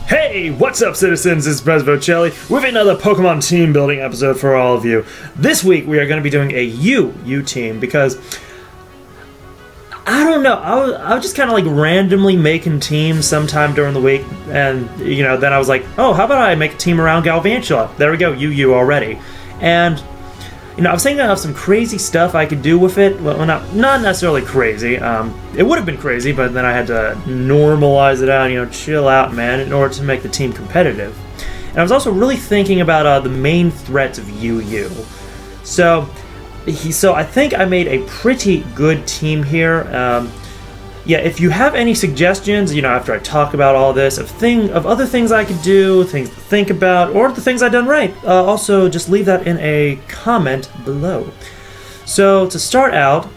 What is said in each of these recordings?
Hey, what's up, citizens? It's Vochelli with another Pokemon team building episode for all of you. This week we are going to be doing a U team because I don't know. I was just kind of like randomly making teams sometime during the week, and then I was like, oh, how about I make a team around Galvantula? There we go, U already. And I was thinking of some crazy stuff I could do with it. Well, not necessarily crazy. It would have been crazy, but then I had to normalize it out, chill out, man, in order to make the team competitive. And I was also really thinking about the main threats of UU. So I think I made a pretty good team here. Yeah, if you have any suggestions, after I talk about all this, of other things I could do, things to think about, or the things I've done right, also just leave that in a comment below. So to start out,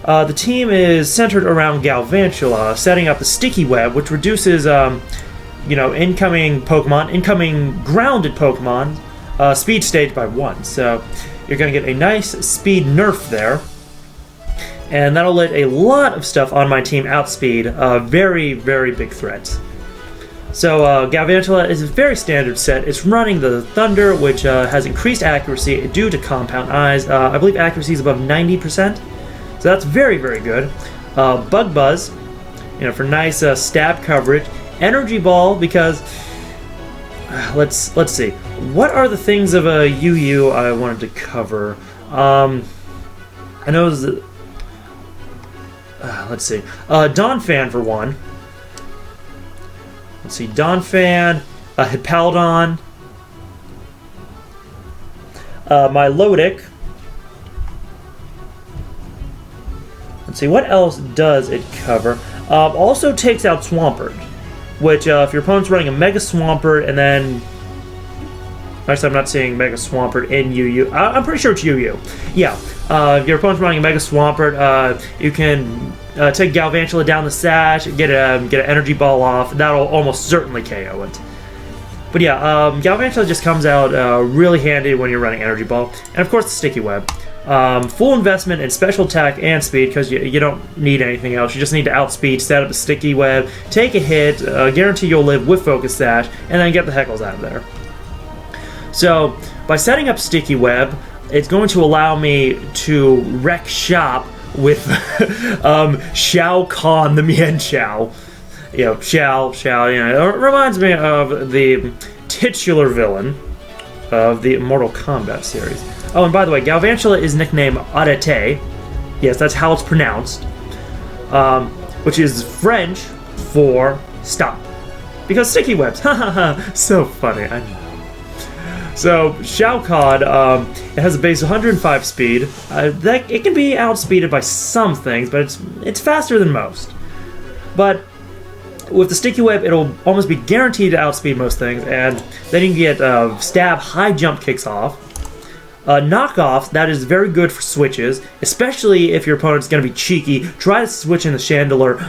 the team is centered around Galvantula, setting up the sticky web, which reduces, incoming grounded Pokemon, speed stage by 1. So you're going to get a nice speed nerf there. And that'll let a lot of stuff on my team outspeed very, very big threats. So Galvantula is a very standard set. It's running the Thunder, which has increased accuracy due to Compound Eyes. I believe accuracy is above 90%. So that's very, very good. Bug Buzz, for nice stab coverage. Energy Ball, because let's see. What are the things of a UU I wanted to cover? I know let's see. Donphan for one. Let's see. Donphan, Hippowdon, Milotic. Let's see. What else does it cover? Also takes out Swampert, which if your opponent's running a Mega Swampert and then... Actually, I'm not seeing Mega Swampert in UU. I'm pretty sure it's UU. Yeah, if your opponent's running a Mega Swampert, you can take Galvantula down the sash, get an Energy Ball off. That'll almost certainly KO it. But yeah, Galvantula just comes out really handy when you're running Energy Ball. And of course, the Sticky Web. Full investment in special attack and speed, because you don't need anything else. You just need to outspeed, set up a Sticky Web, take a hit, guarantee you'll live with Focus Sash, and then get the heckles out of there. So, by setting up Sticky Web, it's going to allow me to wreck shop with Shao Kahn the Mienshao. It reminds me of the titular villain of the Mortal Kombat series. Oh, and by the way, Galvantula is nicknamed Arete. Yes, that's how it's pronounced. Which is French for stop. Because sticky webs. Hahaha. So funny, I know. So, Shao Kahn, it has a base 105 speed. It can be outspeeded by some things, but it's faster than most. But with the Sticky Web, it'll almost be guaranteed to outspeed most things, and then you can get Stab High Jump kicks off. Knockoffs, that is very good for switches, especially if your opponent's going to be cheeky. Try to switch in the Chandelure.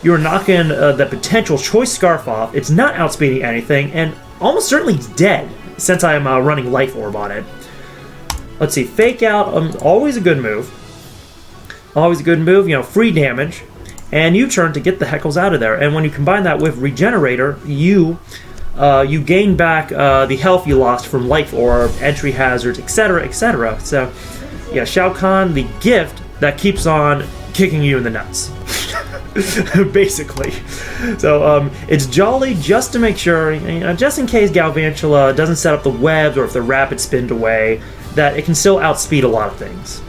You're knocking the potential Choice Scarf off. It's not outspeeding anything, and almost certainly it's dead, since I'm running Life Orb on it. Let's see, Fake Out, always a good move. Always a good move, free damage. And U-Turn to get the heckles out of there. And when you combine that with Regenerator, you gain back the health you lost from Life Orb, Entry Hazards, etc., etc. So, yeah, Shao Kahn, the gift that keeps on kicking you in the nuts. Basically. So it's jolly just to make sure, just in case Galvantula doesn't set up the webs or if the rapid spinned away, that it can still outspeed a lot of things.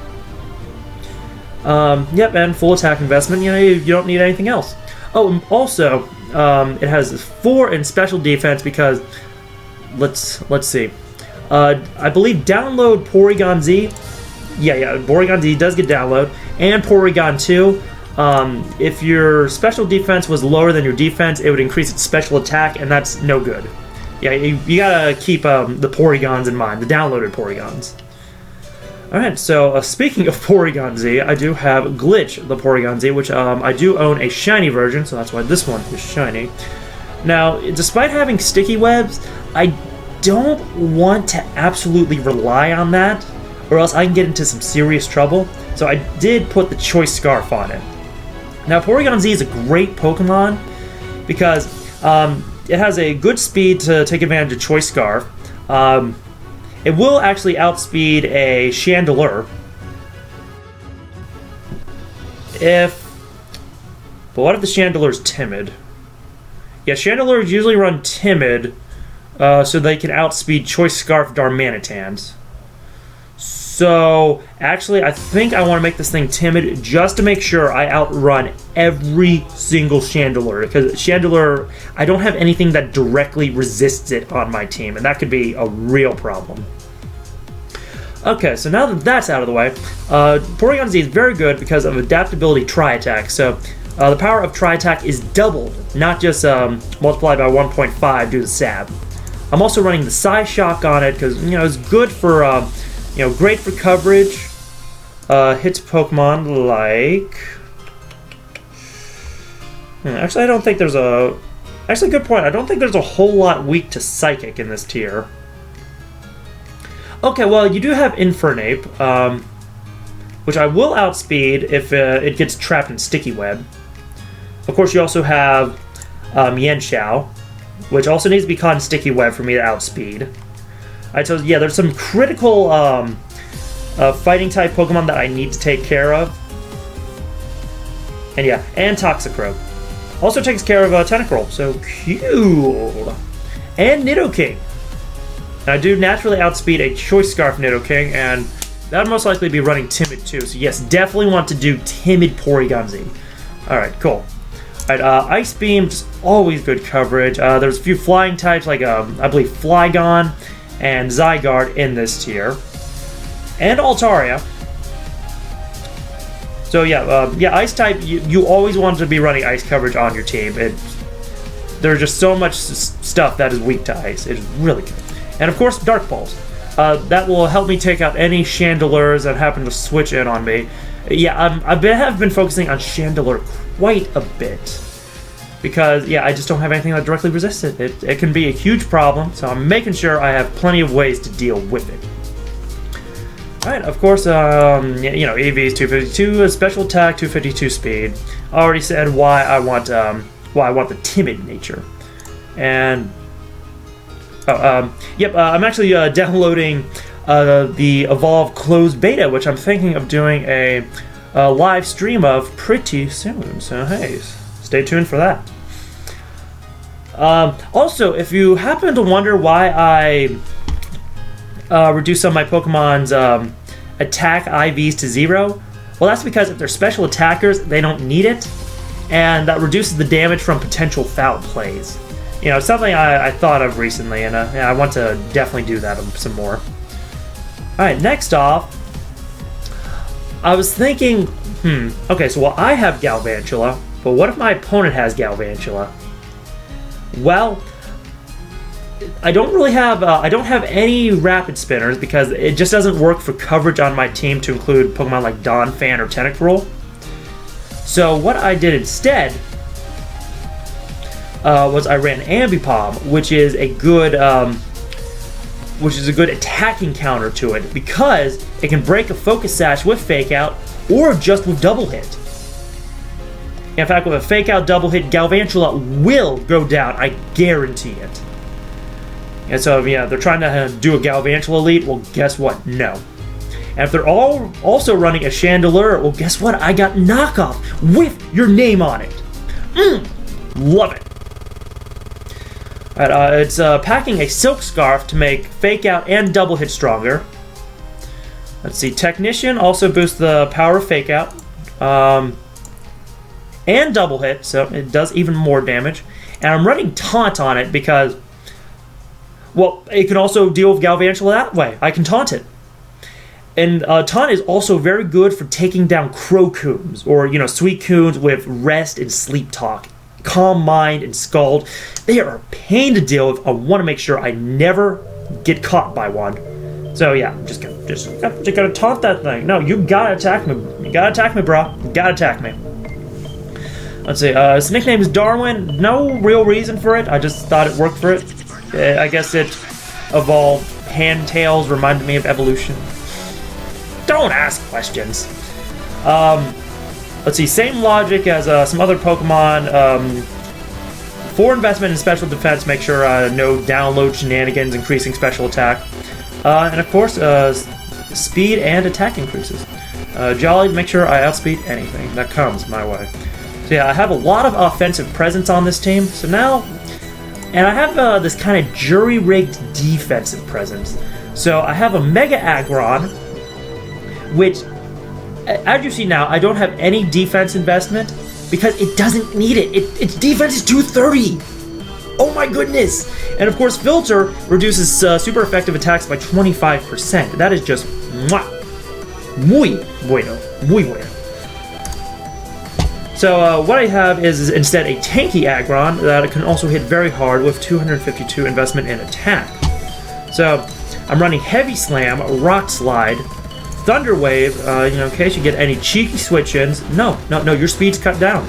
Yep, and full attack investment, you don't need anything else. Oh, and also, it has 4 in special defense because, let's see, I believe download Porygon Z. Yeah, Porygon Z does get download, and Porygon 2. If your special defense was lower than your defense, it would increase its special attack, and that's no good. Yeah, you gotta keep the Porygons in mind, the downloaded Porygons. Alright, so speaking of Porygon Z, I do have Glitch, the Porygon Z, which I do own a shiny version, so that's why this one is shiny. Now, despite having sticky webs, I don't want to absolutely rely on that, or else I can get into some serious trouble. So I did put the Choice Scarf on it. Now, Porygon Z is a great Pokemon because it has a good speed to take advantage of Choice Scarf. It will actually outspeed a Chandelure. But what if the Chandelure's timid? Yeah, Chandelures usually run timid, so they can outspeed Choice Scarf Darmanitans. So, actually, I think I want to make this thing timid just to make sure I outrun every single Chandelure. Because Chandelure, I don't have anything that directly resists it on my team, and that could be a real problem. Okay, so now that that's out of the way, Porygon Z is very good because of Adaptability Tri-Attack. So, the power of Tri-Attack is doubled, not just multiplied by 1.5 due to Sab. I'm also running the Psy-Shock on it because, it's good for... great for coverage. Hits Pokemon like... Actually, I don't think there's a... Actually, good point. I don't think there's a whole lot weak to Psychic in this tier. Okay, well, you do have Infernape, which I will outspeed if it gets trapped in Sticky Web. Of course, you also have Yanxiao, which also needs to be caught in Sticky Web for me to outspeed. Alright, so yeah, there's some critical fighting type Pokemon that I need to take care of. And yeah, and Toxicroak. Also takes care of Tentacruel, so cool. And Nidoking. And I do naturally outspeed a Choice Scarf Nidoking, and that would most likely be running Timid too. So yes, definitely want to do Timid Porygon Z. Alright, cool. Alright, Ice Beam, just always good coverage. There's a few flying types like, I believe, Flygon and Zygarde in this tier. And Altaria. So yeah, Ice type, you always want to be running Ice coverage on your team. There's just so much stuff that is weak to Ice. It's really good. And of course, Dark Pulse. That will help me take out any Chandelures that happen to switch in on me. Yeah, I have been focusing on Chandelure quite a bit. Because, yeah, I just don't have anything that directly resists it. It can be a huge problem, so I'm making sure I have plenty of ways to deal with it. Alright, of course, EV is 252, a special attack, 252 speed. I already said why I want the timid nature. And... I'm actually downloading the Evolve closed beta, which I'm thinking of doing a live stream of pretty soon. So hey, stay tuned for that. Also, if you happen to wonder why I reduce some of my Pokemon's attack IVs to 0, well, that's because if they're special attackers, they don't need it, and that reduces the damage from potential foul plays. Something I thought of recently, and I want to definitely do that some more. Alright, next off, I was thinking, okay, so I have Galvantula, but what if my opponent has Galvantula? Well, I don't really have, I don't have any Rapid Spinners because it just doesn't work for coverage on my team to include Pokemon like Donphan or Tentacruel. So what I did instead was I ran Ambipom, which is a good attacking counter to it because it can break a Focus Sash with Fake Out or just with Double Hit. In fact, with a Fake Out Double Hit, Galvantula will go down. I guarantee it. And so, yeah, they're trying to do a Galvantula lead. Well, guess what? No. And if they're all also running a Chandelure, well, guess what? I got Knockoff with your name on it. Love it. Alright, it's packing a Silk Scarf to make Fake Out and Double Hit stronger. Let's see, Technician also boosts the power of Fake Out. And Double Hit, so it does even more damage. And I'm running Taunt on it because, well, it can also deal with Galvantula that way. I can Taunt it. And Taunt is also very good for taking down Crocoons, or, Suicunes with Rest and Sleep Talk. Calm Mind and Scald. They are a pain to deal with. I want to make sure I never get caught by one. So yeah, I'm just gonna taunt that thing. No, you gotta attack me. You gotta attack me, bro. You gotta attack me. Let's see. His nickname is Darwin. No real reason for it. I just thought it worked for it. I guess it evolved. Handtails reminded me of evolution. Don't ask questions. Let's see, same logic as some other Pokemon. 4 investment in special defense, make sure no download shenanigans, increasing special attack. And of course, speed and attack increases. Jolly, make sure I outspeed anything that comes my way. So yeah, I have a lot of offensive presence on this team. So now, and I have this kind of jury-rigged defensive presence. So I have a Mega Aggron, which, as you see now, I don't have any defense investment because it doesn't need it. Its defense is 230. Oh my goodness! And of course, Filter reduces super effective attacks by 25%. That is just muy bueno, muy bueno. So what I have is instead a tanky Aggron that can also hit very hard with 252 investment in attack. So I'm running Heavy Slam, Rock Slide, Thunder Wave, in case you get any cheeky switch-ins. No, your speed's cut down.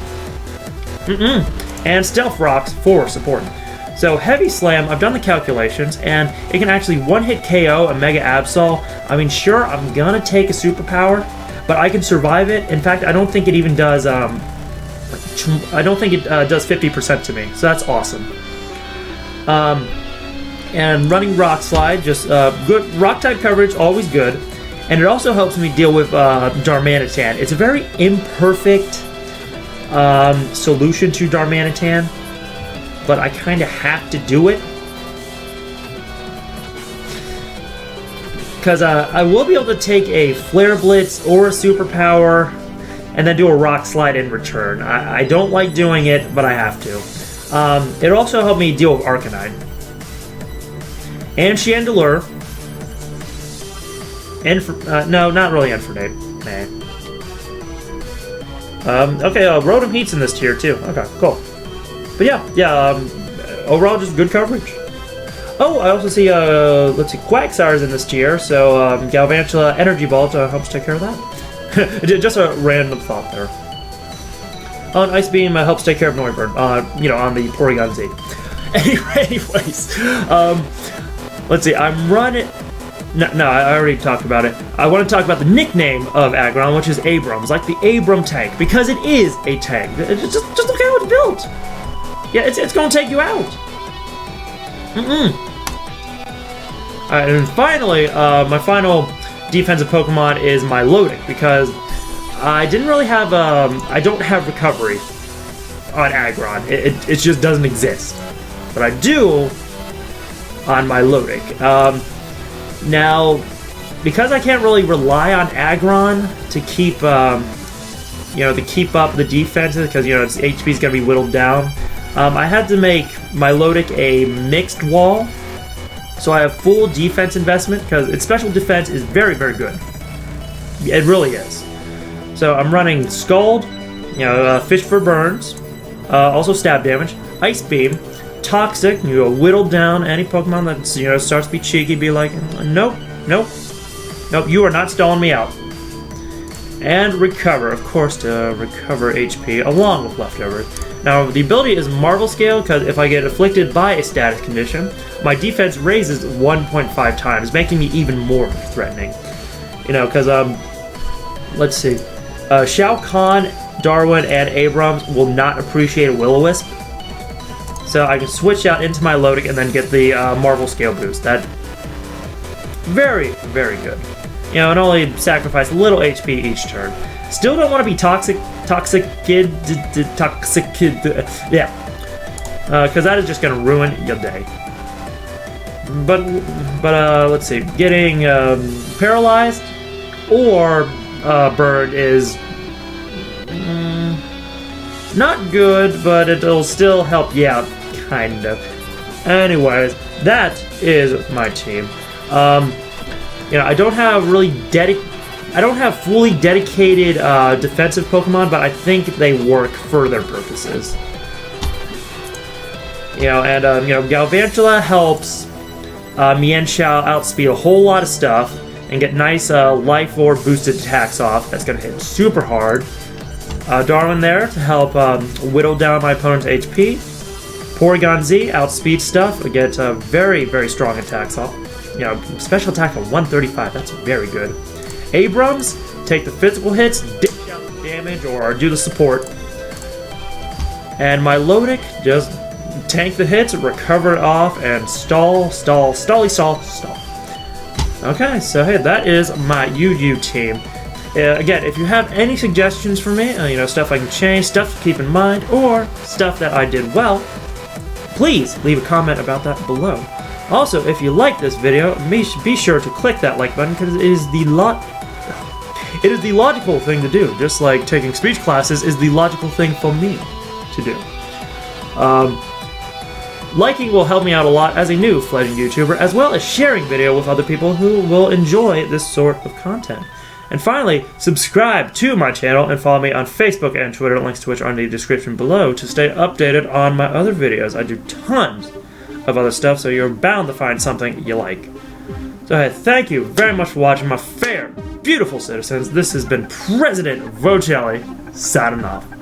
And Stealth Rocks for support. So Heavy Slam, I've done the calculations, and it can actually one-hit KO a Mega Absol. I mean, sure, I'm gonna take a superpower, but I can survive it. In fact, I don't think it even does, I don't think it does 50% to me, so that's awesome. And running Rock Slide, just good Rock-type coverage, always good. And it also helps me deal with Darmanitan. It's a very imperfect solution to Darmanitan, but I kind of have to do it. Because I will be able to take a Flare Blitz or a Superpower and then do a Rock Slide in return. I don't like doing it, but I have to. It also helped me deal with Arcanine. And Chandelure. No, not really Infernape. Okay, Rotom Heat's in this tier too. Okay, cool. But yeah, overall just good coverage. Oh, I also see, let's see, Quagsire's in this tier, so Galvantula Energy Ball helps take care of that. Just a random thought there. And Ice Beam helps take care of Noivern, on the Porygon Z. Anyways, let's see, I'm running... No, I already talked about it. I want to talk about the nickname of Aggron, which is Abrams, like the Abram tank, because it is a tank. Just look how it's built. Yeah, it's going to take you out. Alright, and finally, my final defensive Pokemon is my Milotic, because I didn't really have, I don't have recovery on Aggron. It just doesn't exist. But I do on my Milotic. Now, because I can't really rely on Aggron to keep, to keep up the defenses, because, its HP is going to be whittled down, I had to make my Milotic a mixed wall, so I have full defense investment, because its special defense is very, very good. It really is. So I'm running Scald, Fish for Burns, also stab damage, Ice Beam, Toxic, whittle down any Pokemon that starts to be cheeky, be like, nope, you are not stalling me out. And Recover, of course, to recover HP along with Leftover. Now the ability is Marvel Scale, because if I get afflicted by a status condition, my defense raises 1.5 times, making me even more threatening. Because let's see, Shao Kahn, Darwin, and Abrams will not appreciate a Will-O-Wisp. So I can switch out into my Milotic and then get the Marvel Scale boost. That very, very good. And only sacrifice a little HP each turn. Still don't want to be toxic kid, yeah. Because that is just going to ruin your day. But let's see, getting paralyzed or burned is not good, but it'll still help you out. Kind of. Anyways, that is my team. I don't have fully dedicated defensive Pokemon, but I think they work for their purposes. Galvantula helps Mienshao outspeed a whole lot of stuff and get nice Life Orb boosted attacks off. That's gonna hit super hard. Darwin there to help whittle down my opponent's HP. Porygon Z, outspeed stuff, get very, very strong attacks off. Special attack of 135, that's very good. Abrams, take the physical hits, dish out the damage, or do the support. And my Milotic, just, tank the hits, recover it off, and stall. Okay, so hey, that is my UU team. Again, if you have any suggestions for me, stuff I can change, stuff to keep in mind, or stuff that I did well, please leave a comment about that below. Also, if you like this video, be sure to click that like button because it is the logical thing to do, just like taking speech classes is the logical thing for me to do. Liking will help me out a lot as a new fledgling YouTuber, as well as sharing video with other people who will enjoy this sort of content. And finally, subscribe to my channel and follow me on Facebook and Twitter, links to which are in the description below, to stay updated on my other videos. I do tons of other stuff, so you're bound to find something you like. So hey, thank you very much for watching, my fair, beautiful citizens. This has been President Vochelli, signing off.